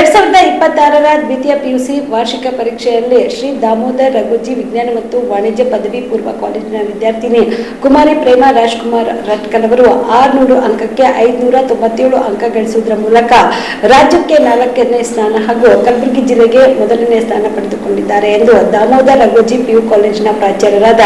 2026ರ ದ್ವಿತೀಯ ಪಿಯುಸಿ ವಾರ್ಷಿಕ ಪರೀಕ್ಷೆಯಲ್ಲಿ ಶ್ರೀ ದಾಮೋದರ್ ರಘೋಜಿ ವಿಜ್ಞಾನ ಮತ್ತು ವಾಣಿಜ್ಯ ಪದವಿ ಪೂರ್ವ ಕಾಲೇಜಿನ ವಿದ್ಯಾರ್ಥಿನಿ ಕುಮಾರಿ ಪ್ರೇಮಾ ರಾಜ್ಕುಮಾರ್ ರಟ್ಕಲ್ ಅವರು 600 ಅಂಕಕ್ಕೆ 597 ಅಂಕ ಗಳಿಸುವುದರ ಮೂಲಕ ರಾಜ್ಯಕ್ಕೆ 4ನೇ ಸ್ಥಾನ ಹಾಗೂ ಕಲಬುರಗಿ ಜಿಲ್ಲೆಗೆ 1ನೇ ಸ್ಥಾನ ಪಡೆದುಕೊಂಡಿದ್ದಾರೆ ಎಂದು ದಾಮೋದರ್ ರಘೋಜಿ ಪಿಯು ಕಾಲೇಜಿನ ಪ್ರಾಚಾರ್ಯರಾದ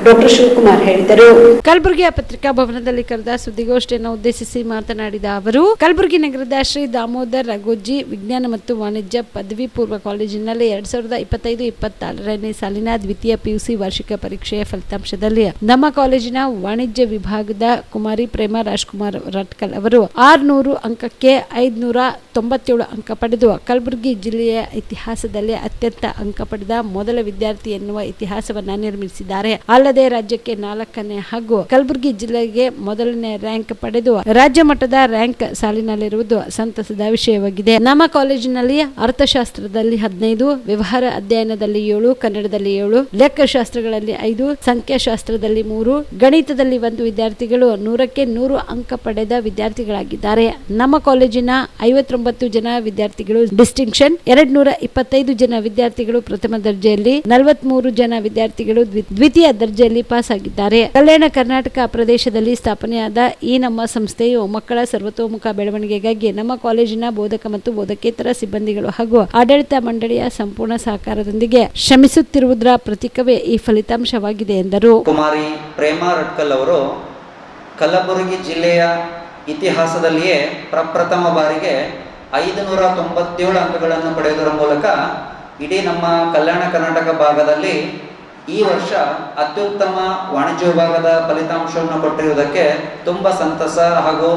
ಡಾಕ್ಟರ್ ಶಿವಕುಮಾರ್ ಹೇಳಿದರು. ಕಲಬುರಗಿಯ ಪತ್ರಿಕಾ ಭವನದಲ್ಲಿ ಕರೆದ ಸುದ್ದಿಗೋಷ್ಠಿಯನ್ನು ಉದ್ದೇಶಿಸಿ ಮಾತನಾಡಿದ ಅವರು, ಕಲಬುರಗಿ ನಗರದ ಶ್ರೀ ದಾಮೋದರ್ ರಘೋಜಿ ವಿಜ್ಞಾನ ಮತ್ತು ವಾಣಿಜ್ಯ ಪದವಿ ಪೂರ್ವ ಕಾಲೇಜಿನಲ್ಲಿ 2025-26ನೇ ಸಾಲಿನ ದ್ವಿತೀಯ ಪಿಯುಸಿ ವಾರ್ಷಿಕ ಪರೀಕ್ಷೆಯ ಫಲಿತಾಂಶದಲ್ಲಿ ನಮ್ಮ ಕಾಲೇಜಿನ ವಾಣಿಜ್ಯ ವಿಭಾಗದ ಕುಮಾರಿ ಪ್ರೇಮಾ ರಾಜ್ಕುಮಾರ್ ರಟ್ಕಲ್ ಅವರು 600 ಅಂಕಕ್ಕೆ 597 ಅಂಕ ಪಡೆದು ಕಲಬುರಗಿ ಜಿಲ್ಲೆಯ ಇತಿಹಾಸದಲ್ಲಿ ಅತ್ಯಂತ ಅಂಕ ಪಡೆದ ಮೊದಲ ವಿದ್ಯಾರ್ಥಿ ಎನ್ನುವ ಇತಿಹಾಸವನ್ನ ನಿರ್ಮಿಸಿದ್ದಾರೆ. ಅಲ್ಲದೆ ರಾಜ್ಯಕ್ಕೆ 4ನೇ ಹಾಗೂ ಕಲಬುರಗಿ ಜಿಲ್ಲೆಗೆ 1ನೇ ರ್ಯಾಂಕ್ ಪಡೆದು ರಾಜ್ಯ ಮಟ್ಟದ ರ್ಯಾಂಕ್ ಸಾಲಿನಲ್ಲಿರುವುದು ಸಂತಸದ ವಿಷಯವಾಗಿದೆ. ನಮ್ಮ ಕಾಲೇಜಿನಲ್ಲಿ ಅರ್ಥಶಾಸ್ತ್ರದಲ್ಲಿ 15, ವ್ಯವಹಾರ ಅಧ್ಯಯನದಲ್ಲಿ 7, ಕನ್ನಡದಲ್ಲಿ 7, ಲೆಕ್ಕಶಾಸ್ತ್ರಗಳಲ್ಲಿ 5, ಸಂಖ್ಯಾಶಾಸ್ತ್ರದಲ್ಲಿ 3, ಗಣಿತದಲ್ಲಿ 1 ವಿದ್ಯಾರ್ಥಿಗಳು 100ಕ್ಕೆ 100 ಅಂಕ ಪಡೆದ ವಿದ್ಯಾರ್ಥಿಗಳಾಗಿದ್ದಾರೆ. ನಮ್ಮ ಕಾಲೇಜಿನ 59 ಜನ ವಿದ್ಯಾರ್ಥಿಗಳು ಡಿಸ್ಟಿಂಕ್ಷನ್, 225 ಜನ ವಿದ್ಯಾರ್ಥಿಗಳು ಪ್ರಥಮ ದರ್ಜೆಯಲ್ಲಿ, 43 ಜನ ವಿದ್ಯಾರ್ಥಿಗಳು ದ್ವಿತೀಯ ದರ್ಜೆಯಲ್ಲಿ ಪಾಸ್ ಆಗಿದ್ದಾರೆ. ಕಲ್ಯಾಣ ಕರ್ನಾಟಕ ಪ್ರದೇಶದಲ್ಲಿ ಸ್ಥಾಪನೆಯಾದ ಈ ನಮ್ಮ ಸಂಸ್ಥೆಯು ಮಕ್ಕಳ ಸರ್ವತೋಮುಖ ಬೆಳವಣಿಗೆಗಾಗಿ ನಮ್ಮ ಕಾಲೇಜಿನ ಬೋಧಕ ಮತ್ತು ಬೋಧಕೇತರ ಸಿಬ್ಬಂದಿಗಳು ಹಾಗೂ ಆಡಳಿತ ಮಂಡಳಿಯ ಸಂಪೂರ್ಣ ಸಹಕಾರದೊಂದಿಗೆ ಶ್ರಮಿಸುತ್ತಿರುವುದರ ಪ್ರತೀಕವೇ ಈ ಫಲಿತಾಂಶವಾಗಿದೆ ಎಂದರು. ಕುಮಾರಿ ಪ್ರೇಮಾ ರಟ್ಕಲ್ ಅವರು ಕಲಬುರಗಿ ಜಿಲ್ಲೆಯ ಇತಿಹಾಸದಲ್ಲಿಯೇ ಪ್ರಪ್ರಥಮ ಬಾರಿಗೆ 597 ಅಂಕಗಳನ್ನು ಪಡೆಯುವುದರ ಮೂಲಕ ಇಡೀ ನಮ್ಮ ಕಲ್ಯಾಣ ಕರ್ನಾಟಕ ಭಾಗದಲ್ಲಿ ಈ ವರ್ಷ ಅತ್ಯುತ್ತಮ ವಾಣಿಜ್ಯ ವಿಭಾಗದ ಫಲಿತಾಂಶವನ್ನು ಕೊಟ್ಟಿರುವುದಕ್ಕೆ ತುಂಬ ಸಂತಸ ಹಾಗೂ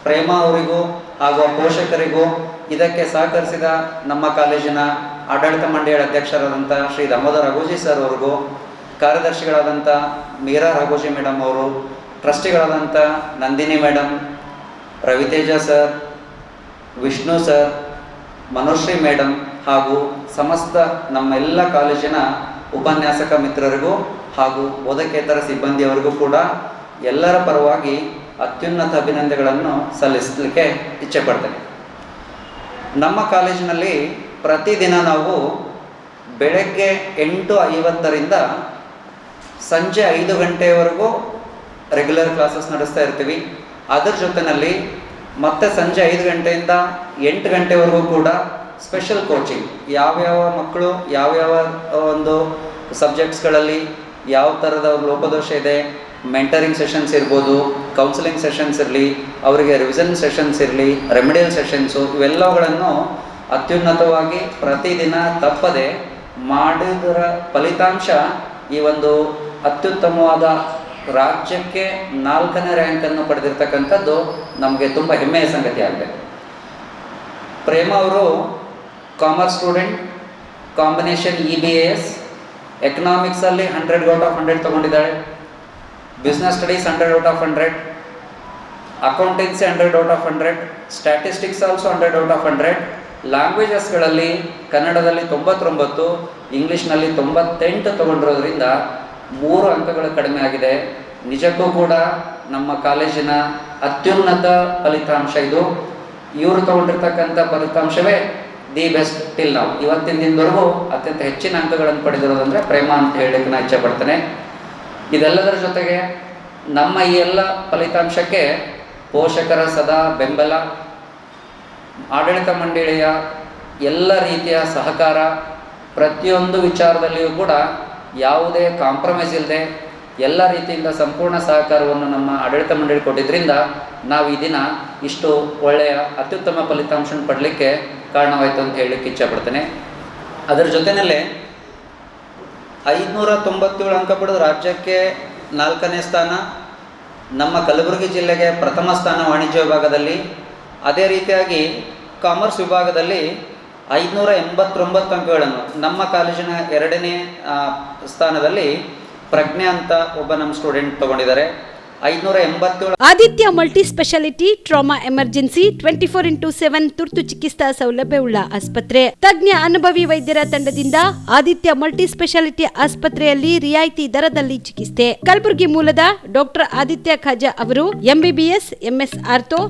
ಪ್ರೇಮಾ ಅವರಿಗೂ ಹಾಗೂ ಪೋಷಕರಿಗೂ ಇದಕ್ಕೆ ಸಹಕರಿಸಿದ ನಮ್ಮ ಕಾಲೇಜಿನ ಆಡಳಿತ ಮಂಡಳಿಯ ಅಧ್ಯಕ್ಷರಾದಂಥ ಶ್ರೀ ದಾಮೋದರ್ ರಘೋಜಿ ಸರ್ ಅವ್ರಿಗೂ, ಕಾರ್ಯದರ್ಶಿಗಳಾದಂಥ ಮೀರಾ ರಘೋಜಿ ಮೇಡಮ್ ಅವರು, ಟ್ರಸ್ಟಿಗಳಾದಂಥ Nandini madam, Raviteja sir, Vishnu sir, Manoshree madam ಹಾಗೂ ಸಮಸ್ತ ನಮ್ಮೆಲ್ಲ ಕಾಲೇಜಿನ ಉಪನ್ಯಾಸಕ ಮಿತ್ರರಿಗೂ ಹಾಗೂ ಬೋಧಕೇತರ ಸಿಬ್ಬಂದಿಯವರಿಗೂ ಕೂಡ ಎಲ್ಲರ ಪರವಾಗಿ ಅತ್ಯುನ್ನತ ಅಭಿನಂದನೆಗಳನ್ನು ಸಲ್ಲಿಸಲಿಕ್ಕೆ ಇಚ್ಛೆ ಪಡ್ತೇನೆ. ನಮ್ಮ ಕಾಲೇಜಿನಲ್ಲಿ ಪ್ರತಿದಿನ ನಾವು ಬೆಳಗ್ಗೆ 8:50ರಿಂದ ಸಂಜೆ 5 ಗಂಟೆಯವರೆಗೂ ರೆಗ್ಯುಲರ್ ಕ್ಲಾಸಸ್ ನಡೆಸ್ತಾ ಇರ್ತೀವಿ. ಅದರ ಜೊತೆಯಲ್ಲಿ ಮತ್ತೆ ಸಂಜೆ 5 ಗಂಟೆಯಿಂದ 8 ಗಂಟೆವರೆಗೂ ಕೂಡ ಸ್ಪೆಷಲ್ ಕೋಚಿಂಗ್, ಯಾವ್ಯಾವ ಮಕ್ಕಳು ಯಾವ್ಯಾವ ಒಂದು ಸಬ್ಜೆಕ್ಟ್ಸ್ಗಳಲ್ಲಿ ಯಾವ ಥರದ ಲೋಪದೋಷ ಇದೆ, ಮೆಂಟರಿಂಗ್ ಸೆಷನ್ಸ್ ಇರ್ಬೋದು, ಕೌನ್ಸಿಲಿಂಗ್ ಸೆಷನ್ಸ್ ಇರಲಿ, ಅವರಿಗೆ ರಿವಿಷನ್ ಸೆಷನ್ಸ್ ಇರಲಿ, ರೆಮಿಡಿಯಲ್ ಸೆಷನ್ಸು, ಇವೆಲ್ಲವುಗಳನ್ನು ಅತ್ಯುನ್ನತವಾಗಿ ಪ್ರತಿದಿನ ತಪ್ಪದೆ ಮಾಡಿದರ ಫಲಿತಾಂಶ ಈ ಒಂದು ಅತ್ಯುತ್ತಮವಾದ ರಾಜ್ಯಕ್ಕೆ 4ನೇ ರ್ಯಾಂಕನ್ನು ಪಡೆದಿರ್ತಕ್ಕಂಥದ್ದು ನಮಗೆ ತುಂಬ ಹೆಮ್ಮೆಯ ಸಂಗತಿ ಆಗಿದೆ. ಪ್ರೇಮಾ ಅವರು ಕಾಮರ್ಸ್ ಸ್ಟೂಡೆಂಟ್, ಕಾಂಬಿನೇಷನ್ EBAS, ಎಕನಾಮಿಕ್ಸಲ್ಲಿ 100/100 ತೊಗೊಂಡಿದ್ದಾಳೆ, business studies 100/100, accountancy 100/100, statistics also 100/100, ಲ್ಯಾಂಗ್ವೇಜಸ್ಗಳಲ್ಲಿ ಕನ್ನಡದಲ್ಲಿ 99, ಇಂಗ್ಲೀಷ್ನಲ್ಲಿ 98 ತೊಗೊಂಡಿರೋದ್ರಿಂದ 3 ಅಂಕಗಳು ಕಡಿಮೆ ಆಗಿದೆ. ನಿಜಕ್ಕೂ ಕೂಡ ನಮ್ಮ ಕಾಲೇಜಿನ ಅತ್ಯುನ್ನತ ಫಲಿತಾಂಶ ಇದು. ಇವರು ತೊಗೊಂಡಿರ್ತಕ್ಕಂಥ ಫಲಿತಾಂಶವೇ ದಿ ಬೆಸ್ಟ್ ಟಿಲ್ ನಾವು. ಇವತ್ತಿನ ದಿನದವರೆಗೂ ಅತ್ಯಂತ ಹೆಚ್ಚಿನ ಅಂಕಗಳನ್ನು ಪಡೆದಿರೋದಂದರೆ ಪ್ರೇಮಾ ಅಂತ ಹೇಳಲಿಕ್ಕೆ ನಾನು ಇಚ್ಛೆ ಪಡ್ತೇನೆ. ಇದೆಲ್ಲದರ ಜೊತೆಗೆ ನಮ್ಮ ಈ ಎಲ್ಲ ಫಲಿತಾಂಶಕ್ಕೆ ಪೋಷಕರ ಸದಾ ಬೆಂಬಲ, ಆಡಳಿತ ಮಂಡಳಿಯ ಎಲ್ಲ ರೀತಿಯ ಸಹಕಾರ, ಪ್ರತಿಯೊಂದು ವಿಚಾರದಲ್ಲಿಯೂ ಕೂಡ ಯಾವುದೇ ಕಾಂಪ್ರಮೈಸ್ ಇಲ್ಲದೆ ಎಲ್ಲ ರೀತಿಯಿಂದ ಸಂಪೂರ್ಣ ಸಹಕಾರವನ್ನು ನಮ್ಮ ಆಡಳಿತ ಮಂಡಳಿ ಕೊಟ್ಟಿದ್ದರಿಂದ ನಾವು ಈ ದಿನ ಇಷ್ಟು ಒಳ್ಳೆಯ ಅತ್ಯುತ್ತಮ ಫಲಿತಾಂಶ ಪಡಲಿಕ್ಕೆ ಕಾರಣವಾಯಿತು ಅಂತ ಹೇಳಲಿಕ್ಕೆ ಇಚ್ಛೆ ಪಡ್ತೇನೆ. ಅದರ ಜೊತೆಯಲ್ಲೇ 597 ಅಂಕ ಪಡೆದು ರಾಜ್ಯಕ್ಕೆ 4ನೇ ಸ್ಥಾನ, ನಮ್ಮ ಕಲಬುರಗಿ ಜಿಲ್ಲೆಗೆ ಪ್ರಥಮ ಸ್ಥಾನ ವಾಣಿಜ್ಯ ವಿಭಾಗದಲ್ಲಿ, ಅದೇ ರೀತಿಯಾಗಿ ಕಾಮರ್ಸ್ ವಿಭಾಗದಲ್ಲಿ 589 ಅಂಕಗಳನ್ನು, ನಮ್ಮ ಕಾಲೇಜಿನ 2ನೇ ಸ್ಥಾನದಲ್ಲಿ ಪ್ರಜ್ಞೆ ಅಂತ ಒಬ್ಬ ನಮ್ಮ ಸ್ಟೂಡೆಂಟ್ ತಗೊಂಡಿದ್ದಾರೆ. 587. Aditya multi speciality trauma emergency 24x7 ತುರ್ತು ಚಿಕಿತ್ಸಾ ಸೌಲಭ್ಯವುಳ್ಳ ಆಸ್ಪತ್ರೆ. ತಜ್ಞ ಅನುಭವಿ ವೈದ್ಯರ ತಂಡದಿಂದ ಆದಿತ್ಯ ಮಲ್ಟಿ ಸ್ಪೆಷಾಲಿಟಿ ಆಸ್ಪತ್ರೆಯಲ್ಲಿ ರಿಯಾಯಿತಿ ದರದಲ್ಲಿ ಚಿಕಿತ್ಸೆ. ಕಲಬುರಗಿ ಮೂಲದ ಡಾಕ್ಟರ್ ಆದಿತ್ಯ ಖಾಜಾ ಅವರು MBBS, MS ortho,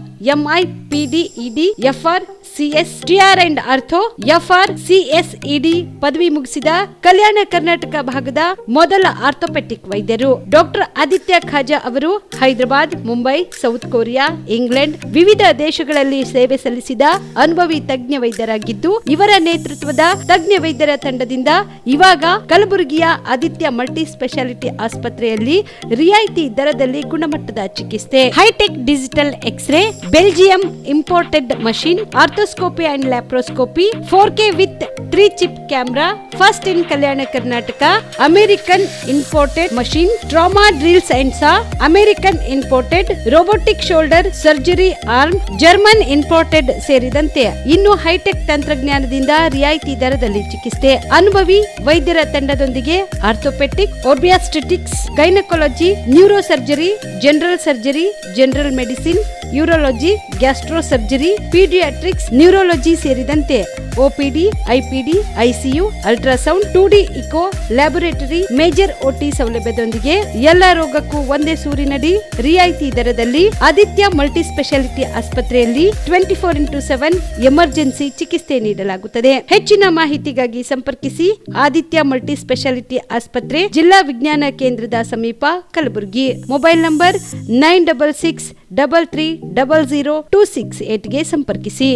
MI, PD, ED, FR, CS, TR and ortho, FR, CSED ಪದವಿ ಮುಗಿಸಿದ ಕಲ್ಯಾಣ ಕರ್ನಾಟಕ ಭಾಗದ ಮೊದಲ ಆರ್ಥೋಪೆಟಿಕ್ ವೈದ್ಯರು. ಡಾಕ್ಟರ್ ಆದಿತ್ಯ ಖಾಜಾ ಅವರು Hyderabad, Mumbai, south Korea, England ವಿವಿಧ ದೇಶಗಳಲ್ಲಿ ಸೇವೆ ಸಲ್ಲಿಸಿದ ಅನುಭವಿ ತಜ್ಞ ವೈದ್ಯರಾಗಿದ್ದು, ಇವರ ನೇತೃತ್ವದ ತಜ್ಞ ವೈದ್ಯರ ತಂಡದಿಂದ ಇವಾಗ ಕಲಬುರಗಿಯ ಆದಿತ್ಯ ಮಲ್ಟಿ ಸ್ಪೆಷಾಲಿಟಿ ಆಸ್ಪತ್ರೆಯಲ್ಲಿ ರಿಯಾಯಿತಿ ದರದಲ್ಲಿ ಗುಣಮಟ್ಟದ ಚಿಕಿತ್ಸೆ, hi tech digital x ray, Belgium imported machine, arthroscopy and laparoscopy, 4K with 3 chip camera, first in Kalyana Karnataka, American imported machine, trauma drills and saw, American imported robotic shoulder surgery arm, German imported ಸೇರಿದಂತೆ ಇನ್ನು high tech ತಂತ್ರಜ್ಞಾನದಿಂದ ರಿಯಾಯಿತಿ ದರದಲ್ಲಿ ಚಿಕಿತ್ಸೆ. ಅನುಭವಿ ವೈದ್ಯರ ತಂಡದೊಂದಿಗೆ orthopaedic, obstetrics, gynaecology, neuro surgery, general surgery, general medicine, urology, gastro surgery, paediatrics, neurology ಸೇರಿದಂತೆ OPD, IPD, ICU, ultrasound, 2D echo, laboratory, major OT ಸೌಲಭ್ಯದೊಂದಿಗೆ ಎಲ್ಲ ರೋಗಕ್ಕೂ ಒಂದೇ ಸೂರಿನಡಿ ರಿಯಾಯಿತಿ ದರದಲ್ಲಿ ಆದಿತ್ಯ ಮಲ್ಟಿ ಸ್ಪೆಷಾಲಿಟಿ ಆಸ್ಪತ್ರೆಯಲ್ಲಿ 24x7 ಎಮರ್ಜೆನ್ಸಿ ಚಿಕಿತ್ಸೆ ನೀಡಲಾಗುತ್ತದೆ. ಹೆಚ್ಚಿನ ಮಾಹಿತಿಗಾಗಿ ಸಂಪರ್ಕಿಸಿ ಆದಿತ್ಯ ಮಲ್ಟಿ ಸ್ಪೆಷಾಲಿಟಿ ಆಸ್ಪತ್ರೆ, ಜಿಲ್ಲಾ ವಿಜ್ಞಾನ ಕೇಂದ್ರದ ಸಮೀಪ, ಕಲಬುರಗಿ. ಮೊಬೈಲ್ ನಂಬರ್ 9663300268ಗೆ ಸಂಪರ್ಕಿಸಿ.